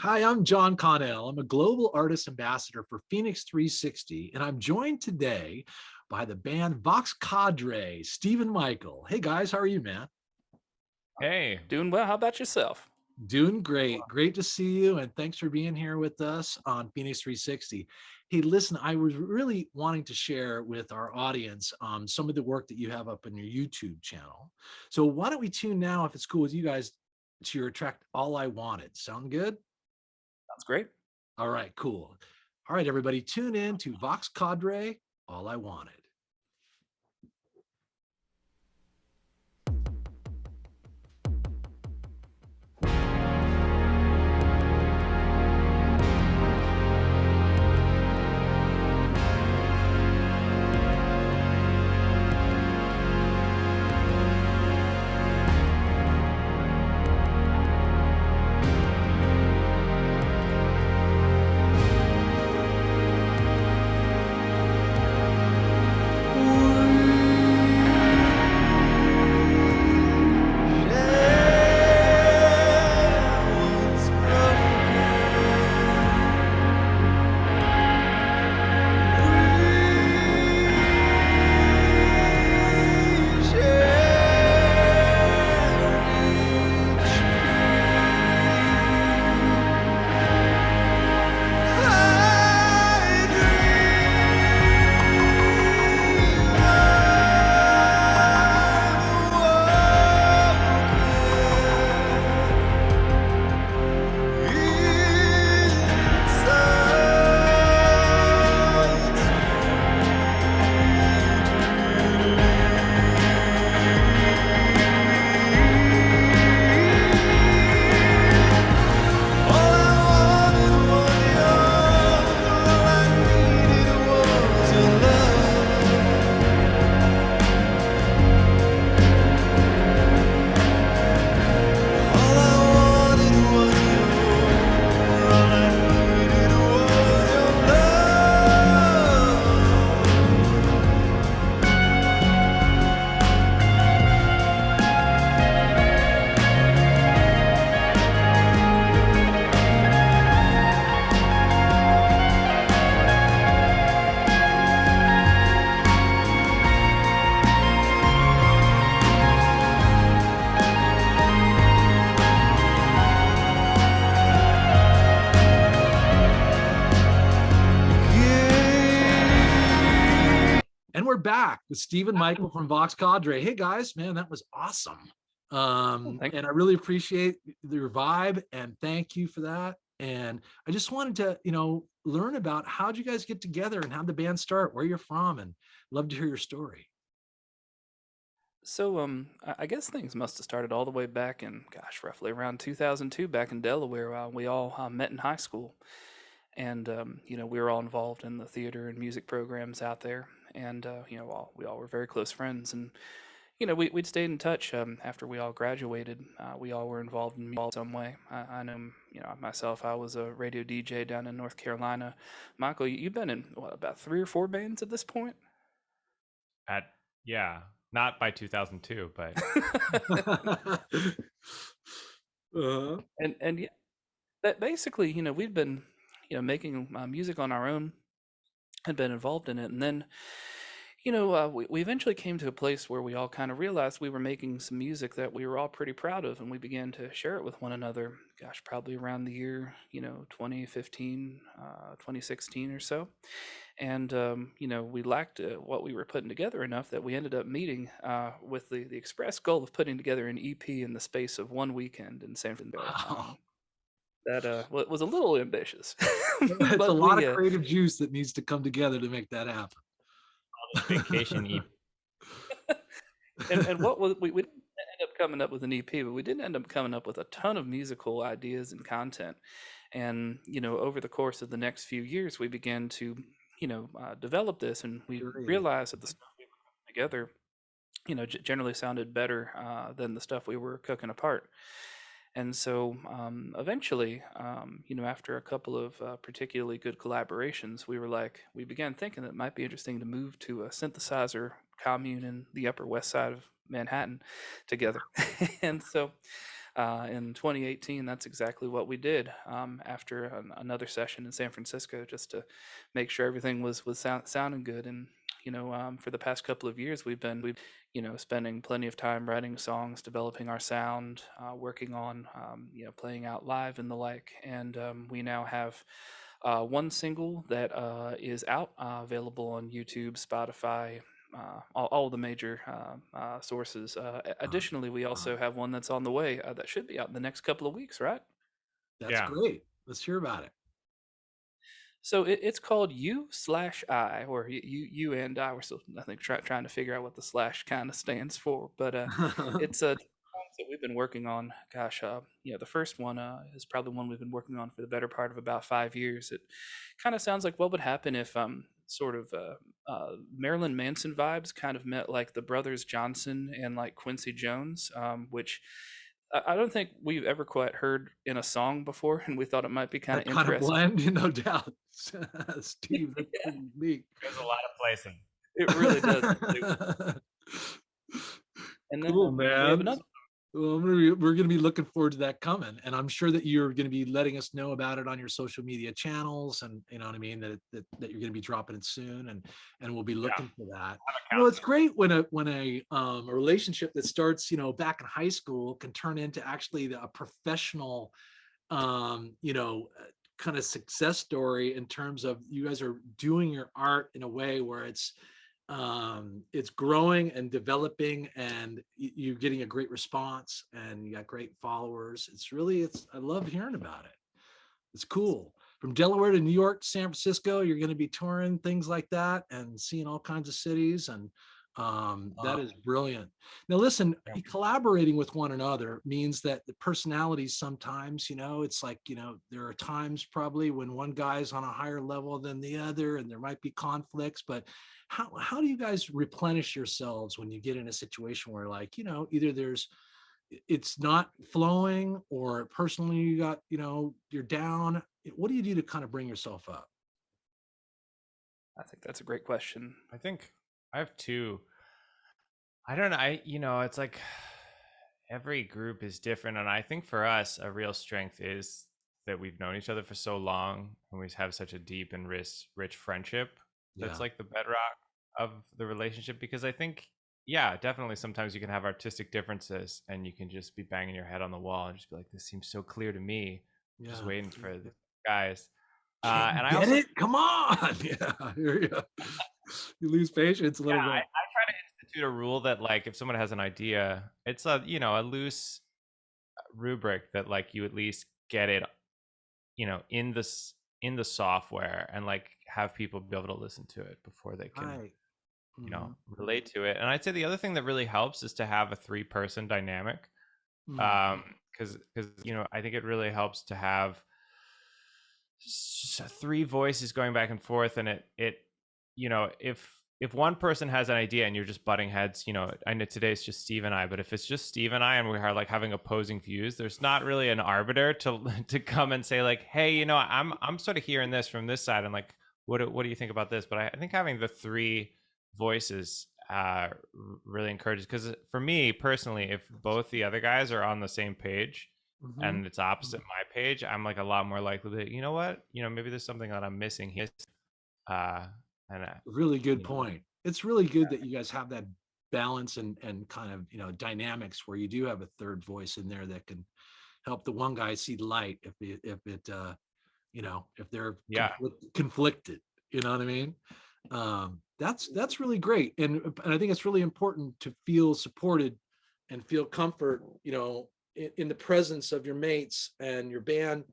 Hi, I'm John Connell. I'm a global artist ambassador for Phoenix 360, and I'm joined today by the band VOX CADRE, Stephen Michael. Hey guys, how are you, man? Hey, Doing well. How about yourself? Doing great. Great to see you, and thanks for being here with us on Phoenix 360. Hey, listen, I was really wanting to share with our audience some of the work that you have up on your YouTube channel. So why don't we tune now, if it's cool with you guys, to your track "All I Wanted." Sound good? Sounds great. All right, cool. All right, everybody, tune in to Vox Cadre, All I Wanted. And we're back with Stephen Michael from Vox Cadre. Hey guys, man, that was awesome. Oh, thank And I really appreciate your vibe and thank you for that. And I just wanted to, learn about how'd you guys get together and how'd the band start, where you're from, and love to hear your story. So, I guess things must have started all the way back in, gosh, roughly around 2002, back in Delaware. We all met in high school, and we were all involved in the theater and music programs out there, and we all were very close friends, and we'd stayed in touch after we all graduated. We all were involved in music some way. I know, myself, I was a radio DJ down in North Carolina. Michael, you've been in what, about three or four bands at this point? at yeah, not by 2002, but uh, And yeah, that basically, we've been, making music on our own, had been involved in it, and then, we eventually came to a place where we all kind of realized we were making some music that we were all pretty proud of, and we began to share it with one another. Gosh, probably around the year, 2015, 2016 or so. And we lacked what we were putting together enough that we ended up meeting with the express goal of putting together an EP in the space of one weekend in San Francisco. wow. That was a little ambitious, It's a but lot of we creative juice that needs to come together to make that happen. vacation EP. and what was we didn't end up coming up with an EP, but we did end up coming up with a ton of musical ideas and content. And over the course of the next few years, we began to develop this, and we Great. realized that the stuff we were putting together, generally sounded better than the stuff we were cooking apart. And so eventually, after a couple of particularly good collaborations, we began thinking that it might be interesting to move to a synthesizer commune in the Upper West Side of Manhattan together. And so in 2018, that's exactly what we did after another session in San Francisco, just to make sure everything was sounding good. And for the past couple of years, we've spending plenty of time writing songs, developing our sound, working on playing out live and the like. And we now have one single that is out, available on YouTube, Spotify, all the major sources. Additionally, we also have one that's on the way that should be out in the next couple of weeks, right? That's Yeah. great. Let's hear about it. So it's called U/I, or you and I. We're still, I think, trying to figure out what the slash kind of stands for, but it's a songs that we've been working on. Gosh, the first one is probably one we've been working on for the better part of about 5 years. It kind of sounds like what would happen if sort of Marilyn Manson vibes kind of met like the brothers Johnson and like Quincy Jones, which I don't think we've ever quite heard in a song before, and we thought it might be kind of That kind of interesting. blend, no doubt. Steve, that's pretty unique. There's a lot of placing. It really does. And then Cool, we have man. another. Well, we're gonna be looking forward to that coming, and I'm sure that you're gonna be letting us know about it on your social media channels, and you know what I mean, that you're gonna be dropping it soon, and we'll be looking for that. It's great when a relationship that starts, back in high school can turn into actually a professional, kind of success story in terms of you guys are doing your art in a way where it's growing and developing, and you're getting a great response, and you got great followers. I love hearing about it. It's cool. From Delaware to New York to San Francisco, you're going to be touring things like that and seeing all kinds of cities, and that is brilliant. Now listen, collaborating with one another means that the personalities sometimes, it's like, there are times probably when one guy's on a higher level than the other, and there might be conflicts, but how do you guys replenish yourselves when you get in a situation where, like, either it's not flowing, or personally you got, you're down? What do you do to kind of bring yourself up? I think that's a great question. I think I have two. I don't know. It's like every group is different. And I think for us, a real strength is that we've known each other for so long, and we have such a deep and rich friendship. That's like the bedrock of the relationship. Because I think, yeah, definitely sometimes you can have artistic differences and you can just be banging your head on the wall and just be like, this seems so clear to me. Just waiting for the guys. And I also, come on. Yeah, you lose patience a little bit. I try to institute a rule that, like, if someone has an idea, it's a loose rubric that, like, you at least get it, in the software, and like have people be able to listen to it before they can relate to it. And I'd say the other thing that really helps is to have a 3-person dynamic, because I think it really helps to have 3 voices going back and forth. And if one person has an idea and you're just butting heads, I know today it's just Steve and I, but if it's just Steve and I and we are like having opposing views, there's not really an arbiter to come and say, like, hey, I'm sort of hearing this from this side, and like, what do you think about this? But I think having the 3 voices really encourages, because for me personally, if both the other guys are on the same page and it's opposite my page, I'm like a lot more likely to, maybe there's something that I'm missing here. Really good point. It's really good that you guys have that balance and kind of, dynamics where you do have a third voice in there that can help the one guy see light if they're conflicted. You know what I mean? That's really great, and I think it's really important to feel supported and feel comfort, in the presence of your mates and your band,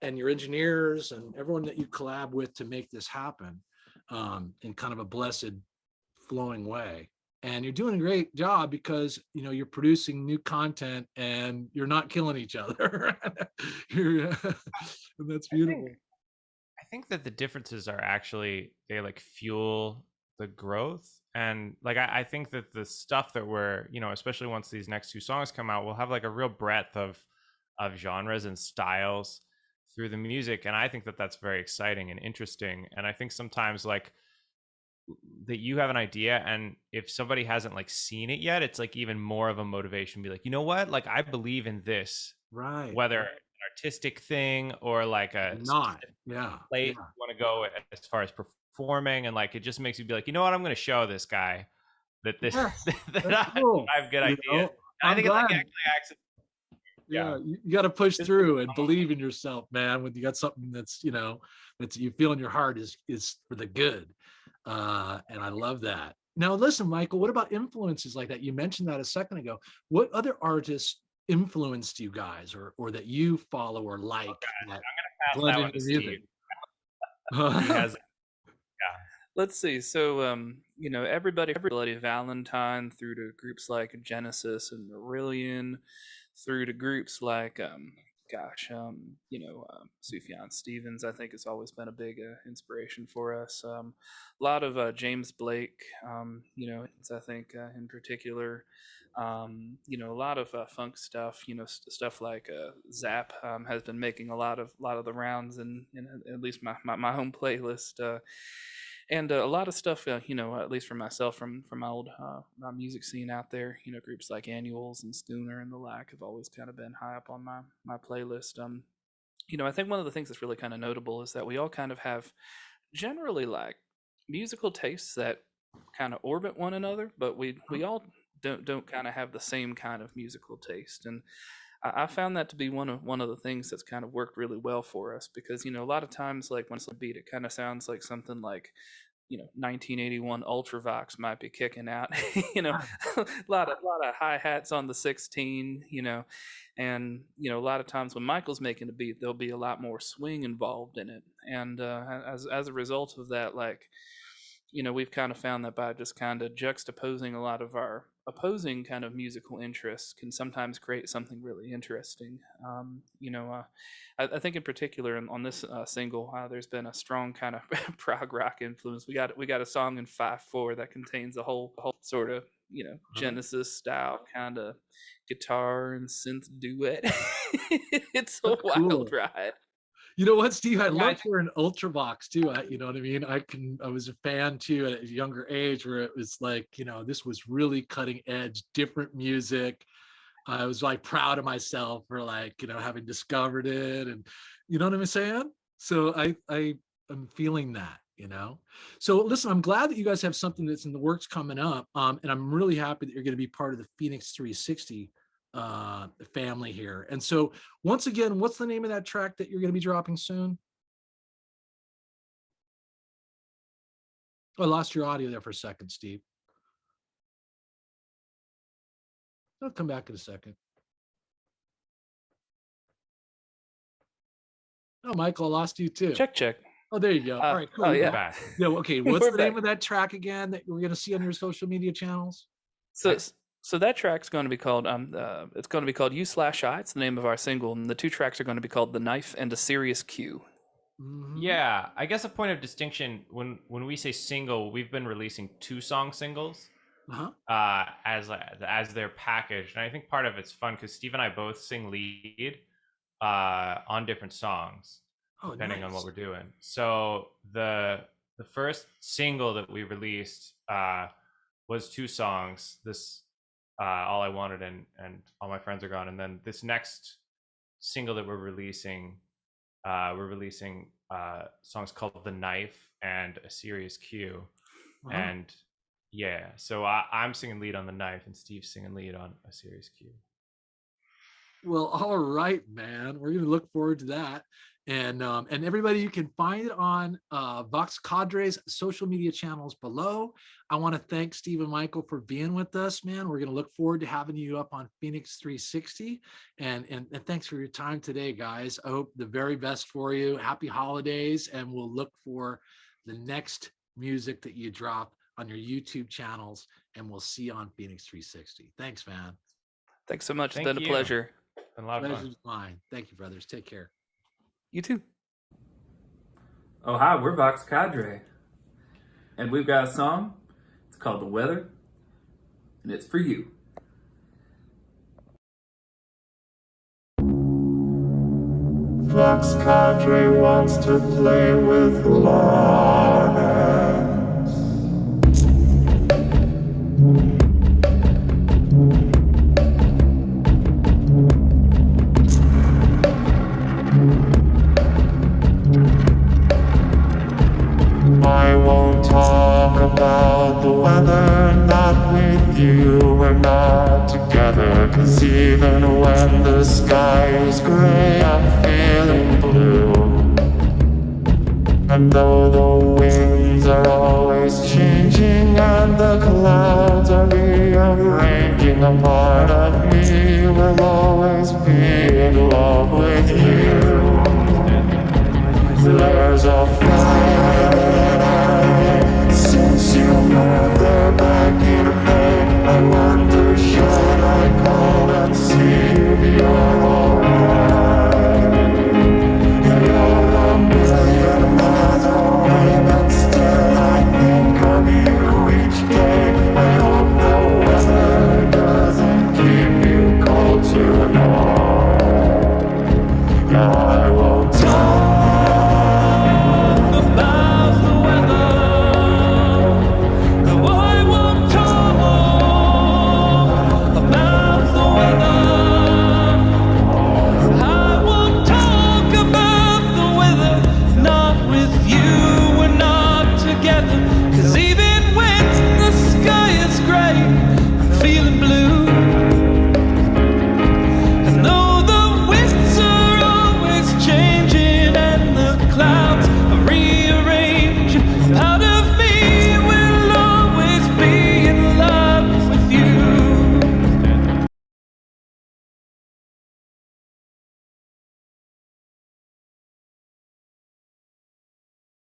and your engineers and everyone that you collab with to make this happen, in kind of a blessed, flowing way. And you're doing a great job because you're producing new content and you're not killing each other. And that's beautiful. I think that the differences are actually, they like fuel the growth. And like I think that the stuff that we're, especially once these next 2 songs come out, we'll have like a real breadth of genres and styles through the music. And I think that that's very exciting and interesting. And I think sometimes, like, that you have an idea, and if somebody hasn't like seen it yet, it's like even more of a motivation. Be like, you know what? Like I believe in this, Right. whether an artistic thing or like a Not. specific Yeah. place you want to go as far as performing, and like it just makes you be like, you know what? I'm going to show this guy that this Yes. that That's cool. I have good You ideas. know, And I I'm think it like glad. actually acts. Yeah. Yeah, you got to push It's through and believe in yourself, man. When you got something that's, that's you feel in your heart is for the good. And I love that. Now, listen, Michael, what about influences like that? You mentioned that a second ago. What other artists influenced you guys or that you follow or like that pass blend that into one to your Steve. music? He has Let's see. So, everybody, Bloody Valentine, through to groups like Genesis and Marillion, through to groups like, Sufjan Stevens, I think has always been a big inspiration for us. A lot of James Blake, I think in particular. A lot of funk stuff. Stuff like Zap has been making a lot of the rounds in at least my home playlist. And a lot of stuff, at least for myself, from my old my music scene out there, groups like Annuals and Schooner and the like have always kind of been high up on my playlist. I think one of the things that's really kind of notable is that we all kind of have generally like musical tastes that kind of orbit one another, but we all don't kind of have the same kind of musical taste. And I found that to be one of the things that's kind of worked really well for us, because a lot of times, like when it's a beat, it kind of sounds like something like 1981 Ultravox might be kicking out. A lot of hi hats on the 16. And a lot of times when Michael's making a beat, there'll be a lot more swing involved in it. And as a result of that, like we've kind of found that by just kind of juxtaposing a lot of our opposing kind of musical interests can sometimes create something really interesting. I think in particular on this single, there's been a strong kind of prog rock influence. We got a song in 5/4 that contains a whole sort of Genesis style kind of guitar and synth duet. It's a That's wild cool. ride. You know what, Steve? I Yeah, love hearing Ultravox too. You know what I mean? I was a fan too at a younger age where it was like, this was really cutting edge, different music. I was like proud of myself for like, having discovered it, and you know what I'm saying? So I am feeling that. So listen, I'm glad that you guys have something that's in the works coming up. And I'm really happy that you're going to be part of the Phoenix 360 family here. And so once again, what's the name of that track that you're going to be dropping soon? Oh, I lost your audio there for a second, Steve. I'll come back in a second. Oh, Michael, I lost you too. Check. Oh, there you go. All right, cool. Oh You're yeah. back. back. Yeah, okay. What's We're the name back. of that track again that we're going to see on your social media channels? So that track's going to be called it's going to be called You/I. It's the name of our single, and the two tracks are going to be called The Knife and A Serious Q. Mhm. Yeah, I guess a point of distinction when we say single, we've been releasing 2-song singles Uh-huh. as their package, and I think part of it's fun because Steve and I both sing lead on different songs depending on what we're doing. So the first single that we released was 2 songs. This All I Wanted and All My Friends Are Gone, and then this next single that we're releasing songs called The Knife and A Serious Q. Uh-huh. And yeah, so I'm singing lead on The Knife and Steve's singing lead on A Serious Q. Well, all right, man. We're going to look forward to that. And everybody, you can find it on VOX CADRE's social media channels below. I want to thank Steve and Michael for being with us, man. We're going to look forward to having you up on Phoenix 360. And thanks for your time today, guys. I hope the very best for you. Happy holidays. And we'll look for the next music that you drop on your YouTube channels. And we'll see you on Phoenix 360. Thanks, man. Thanks so much. Thank It's been you. a pleasure. It's been a lot of fun. Pleasure's mine. Thank you, brothers. Take care. You too. Oh, hi, we're VOX CADRE. And we've got a song. It's called The Weather. And it's for you. VOX CADRE wants to play with Lawrence. weather, not with you, we're not together. 'Cause even when the sky is gray, I'm feeling blue. And though the winds are always changing and the clouds are rearranging, a part of me will always be in love with you. There's a